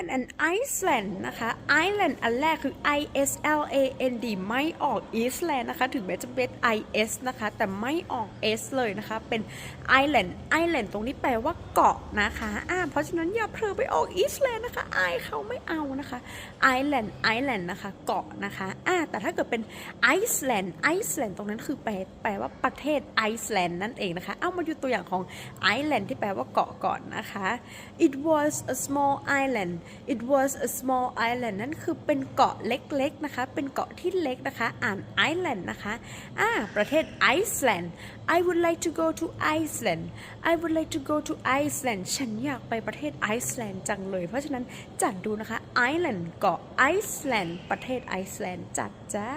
Iceland and Iceland นะคะ Iceland อันแรกคือ ISLAND ไม่ออก Iceland นะคะถึงแม้จะเป็น IS นะคะแต่ไม่ออก S เลยนะคะเป็น Island ตรงนี้แปลว่าเกาะนะคะเพราะฉะนั้นอย่าเผลอไปออก Iceland นะคะเขาไม่เอานะคะ Island นะคะเกาะนะคะแต่ถ้าเกิดเป็น Iceland ตรงนั้นคือแปลว่าประเทศไอซ์แลนด์นั่นเองนะคะเอามาดูตัวอย่างของ Island ที่แปลว่าเกาะก่อนนะคะ It was a small island นั่นคือเป็นเกาะเล็กๆนะคะเป็นเกาะที่เล็กนะคะอ่าน Island นะคะประเทศไอซ์แลนด์ I would like to go to Iceland ฉันอยากไปประเทศไอซ์แลนด์จังเลยเพราะฉะนั้นจัดดูนะคะ Island เกาะ Iceland ประเทศไอซ์แลนด์จัดจ้า